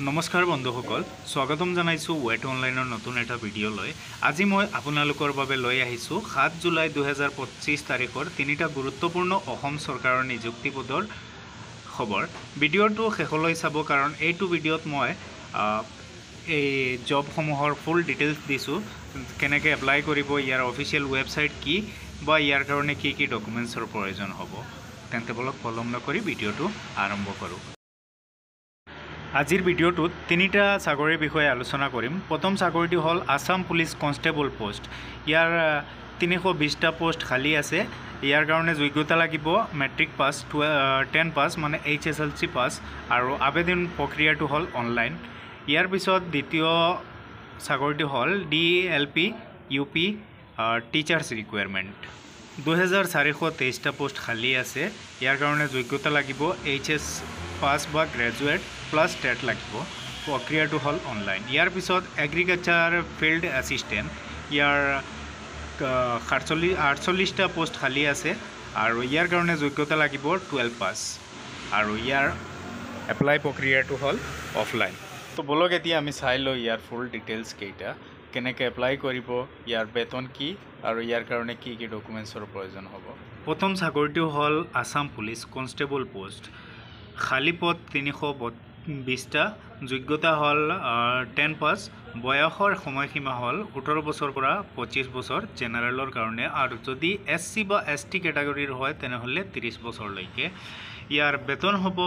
নমস্কাৰ বন্ধুসকল, স্বাগতম জনাইছোঁ ৱেট অনলাইনৰ নতুন এটা ভিডিঅ'লৈ। আজি মই আপোনালোকৰ বাবে লৈ আহিছোঁ 7 জুলাই 2025 তাৰিখৰ তিনিটা গুৰুত্বপূৰ্ণ অসম চৰকাৰৰ নিযুক্তি পদৰ খবৰ। ভিডিঅ'টো শেষলৈ চাব, কাৰণ এইটো ভিডিঅ'ত মই এই জবসমূহৰ ফুল ডিটেইলছ দিছোঁ। কেনেকৈ এপ্লাই কৰিব, ইয়াৰ অফিচিয়েল ৱেবছাইট কি, বা ইয়াৰ কাৰণে কি কি ডকুমেণ্টছৰ প্ৰয়োজন হ'ব। তেন্তে বলক পলম নকৰি ভিডিঅ'টো আৰম্ভ কৰোঁ। আজিৰ ভিডিঅ'টোত তিনিটা চাকৰিৰ বিষয়ে আলোচনা কৰিম। প্ৰথম চাকৰিটো হ'ল আছাম পুলিচ কনষ্টেবল পোষ্ট। ইয়াৰ 320টা পোষ্ট খালী আছে। ইয়াৰ কাৰণে যোগ্যতা লাগিব মেট্ৰিক পাছ, 10 পাছ মানে HSLC পাছ, আৰু আবেদন প্ৰক্ৰিয়াটো হ'ল অনলাইন। ইয়াৰ পিছত দ্বিতীয় চাকৰিটো হ'ল DLP UP টিচাৰ্ছ ৰিকুৱাৰমেণ্ট। 2423টা পোষ্ট খালী আছে। ইয়াৰ কাৰণে যোগ্যতা লাগিব HS পাছ বা গ্ৰেজুৱেট প্লাছ টেট লাগিব। প্ৰক্ৰিয়াটো হ'ল অনলাইন। ইয়াৰ পিছত এগ্ৰিকালচাৰ ফিল্ড এছিষ্টেণ্ট। ইয়াৰ 48টা পোষ্ট খালী আছে, আৰু ইয়াৰ কাৰণে যোগ্যতা লাগিব 12 পাছ, আৰু ইয়াৰ এপ্লাই প্ৰক্ৰিয়াটো হ'ল অফলাইন। তো বলক এতিয়া আমি চাই লওঁ ইয়াৰ ফুল ডিটেইলছ কেইটা, কেনেকৈ এপ্লাই কৰিব, ইয়াৰ বেতন কি, আৰু ইয়াৰ কাৰণে কি কি ডকুমেণ্টছৰ প্ৰয়োজন হ'ব। প্ৰথম চাকৰিটো হ'ল আছাম পুলিচ কনষ্টেবল পোষ্ট। খালী পদ 320টা। যোগ্যতা হ'ল 10 পাছ। বয়সৰ সময়সীমা হ'ল 18 বছৰৰ পৰা 25 বছৰ জেনেৰেলৰ কাৰণে, আৰু যদি SC বা ST কেটাগৰীৰ হয় তেনেহ'লে 30 বছৰলৈকে। ইয়াৰ বেতন হ'ব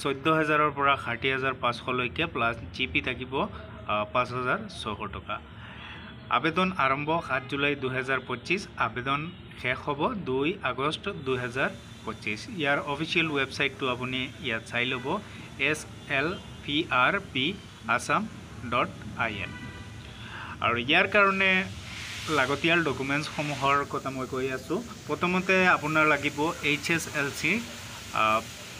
14,000ৰ পৰা 60,500লৈকে, প্লাছ GP থাকিব 5,600 টকা। আবেদন আৰম্ভ 7 জুলাই 2025। আবেদন শেষ হ'ব 2 আগষ্ট 2025। ইয়াৰ অফিচিয়েল ৱেবছাইটটো আপুনি ইয়াত চাই ল'ব, slprbassam.in। আৰু ইয়াৰ কাৰণে লাগতিয়াল ডকুমেণ্টছসমূহৰ কথা মই কৈ আছোঁ। প্ৰথমতে আপোনাৰ লাগিব HSLC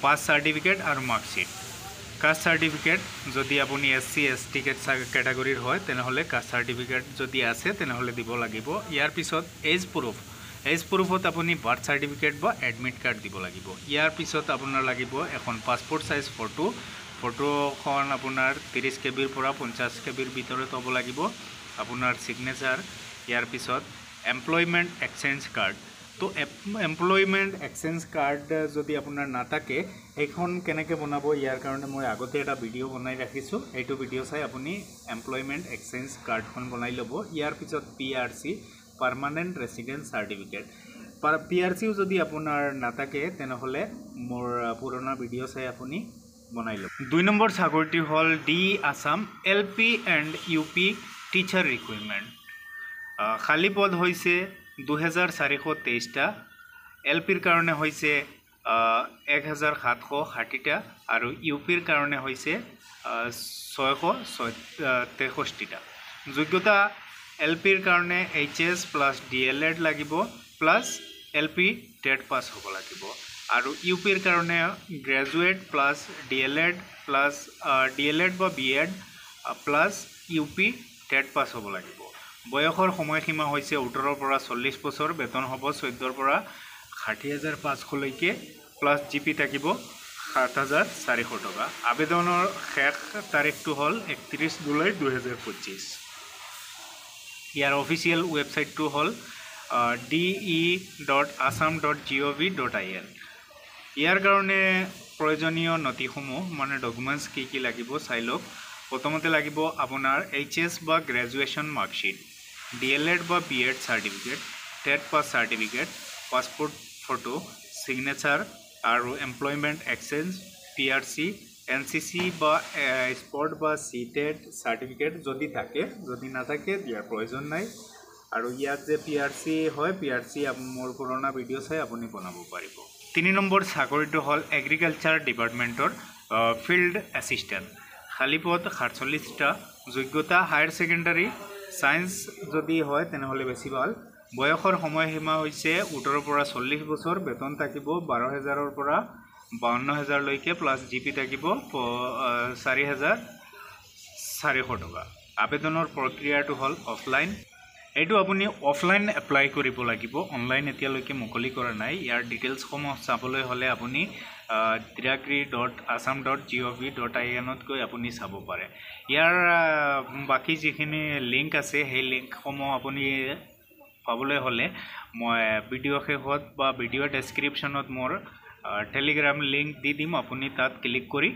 পাছ চাৰ্টিফিকেট আৰু মাৰ্কশ্বিট। কাষ্ট চাৰ্টিফিকেট যদি আপুনি SC ST কেটাগৰীৰ হয় তেনেহ'লে কাষ্ট চাৰ্টিফিকেট যদি আছে তেনেহ'লে দিব লাগিব। ইয়াৰ পিছত এজ প্ৰুফত আপুনি বাৰ্থ চাৰ্টিফিকেট বা এডমিট কাৰ্ড দিব লাগিব। ইয়াৰ পিছত আপোনাৰ লাগিব এখন পাছপৰ্ট চাইজ ফটোখন আপোনাৰ 30 KBৰ পৰা 50 KBৰ ভিতৰত হ'ব লাগিব, আপোনাৰ ছিগনেচাৰ। ইয়াৰ পিছত এমপ্লয়মেণ্ট এক্সচেঞ্জ কাৰ্ড। তো এমপ্লয়মেণ্ট এক্সচেঞ্জ কাৰ্ড যদি আপোনাৰ নাথাকে, সেইখন কেনেকৈ বনাব, ইয়াৰ কাৰণে মই আগতে এটা ভিডিঅ' বনাই ৰাখিছোঁ। এইটো ভিডিঅ' চাই আপুনি এমপ্লয়মেণ্ট এক্সচেঞ্জ কাৰ্ডখন বনাই ল'ব। ইয়াৰ পিছত PRC পাৰ্মানেণ্ট ৰেচিডেন্স চাৰ্টিফিকেট। PRCও যদি আপোনাৰ নাথাকে তেনেহ'লে মোৰ পুৰণা ভিডিঅ' চাই আপুনি বনাই ল'ব। 2 নম্বৰ চাকৰিটো হ'ল Assam LP and UP teacher requirement. খালী পদ হৈছে 2423টা। LPৰ কাৰণে হৈছে 1760টা, আৰু UPৰ কাৰণে হৈছে 663টা। যোগ্যতা LPৰ কাৰণে HS প্লাছ DLED লাগিব, প্লাছ LP টেট পাছ হ'ব লাগিব, আৰু UPৰ কাৰণে graduate plus DLED plus DLED বা BEd plus UP TET pass হ'ব লাগিব। বয়সৰ সময়সীমা হৈছে 18ৰ পৰা 40 বছৰ। বেতন হ'ব 14ৰ পৰা 60,500লৈকে, প্লাছ GP থাকিব 7,400 টকা। আবেদনৰ শেষ তাৰিখটো হ'ল 31 জুলাই 2025। ইয়াৰ অফিচিয়েল ৱেবছাইটটো হ'ল de.assam.gov.in। ইয়াৰ কাৰণে প্ৰয়োজনীয় নথিসমূহ মানে ডকুমেণ্টছ কি কি লাগিব চাই লওক। প্ৰথমতে লাগিব আপোনাৰ HS বা গ্ৰেজুৱেশ্যন মাৰ্কশ্বিট, DLED বা BEd certificate, TET pass certificate, passport photo, signature, আৰু এমপ্লয়মেণ্ট এক্সচেঞ্জ, PRC, NCC বা স্পৰ্ট বা CTET চাৰ্টিফিকেট যদি থাকে। যদি নাথাকে ইয়াৰ প্ৰয়োজন নাই। আৰু ইয়াত যে PRC হয়, PRC মোৰ পুৰণা ভিডিঅ' চাই আপুনি বনাব পাৰিব। 3 নম্বৰ চাকৰিটো হ'ল এগ্ৰিকালচাৰ ডিপাৰ্টমেণ্টৰ ফিল্ড এছিষ্টেণ্ট। খালী পদ 47টা। যোগ্যতা হায়াৰ ছেকেণ্ডাৰী ছায়েন্স যদি হয় তেনেহ'লে বেছি ভাল। বয়সৰ সময়সীমা হৈছে 18ৰ পৰা 40 বছৰ। বেতন থাকিব 12,000ৰ পৰা 52,000লৈকে, প্লাছ GP থাকিব 4,400 টকা। আবেদনৰ প্ৰক্ৰিয়াটো হ'ল অফলাইন। এইটো আপুনি অফলাইন এপ্লাই কৰিব লাগিব, অনলাইন এতিয়ালৈকে মুকলি কৰা নাই। ইয়াৰ ডিটেইলছসমূহ চাবলৈ হ'লে আপুনি didragri.assam.gov.in গৈ আপুনি চাব পাৰে ইয়াৰ বাকি যিখিনি লিংক আছে সেই লিংকসমূহ আপুনি পাবলৈ হ'লে মই ভিডিও শেষত বা ভিডিও ডেসক্ৰিপচনত মোৰ টেলিগ্ৰাম লিংক দি দিম আপুনি তাত ক্লিক কৰি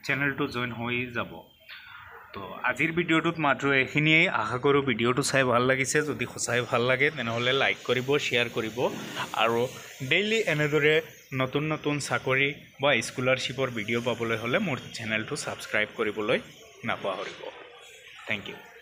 চেনেলটো জয়েন হৈ যাব তো আজিৰ ভিডিওটোত মাত্ৰ এইখিনিয়ে আশা কৰোঁ ভিডিওটো চাই ভাল লাগিছে যদি সঁচাই ভাল লাগে তেনেহ'লে লাইক কৰিব শ্বেয়াৰ কৰিব আৰু ডেইলি এনেদৰে নতুন নতুন চাকৰি বা স্কলাৰশ্বিপৰ ভিডিও পাবলৈ হ'লে মোৰ চেনেলটো সাবস্ক্ৰাইব কৰিবলৈ নাপাহৰিব থ্যাংক ইউ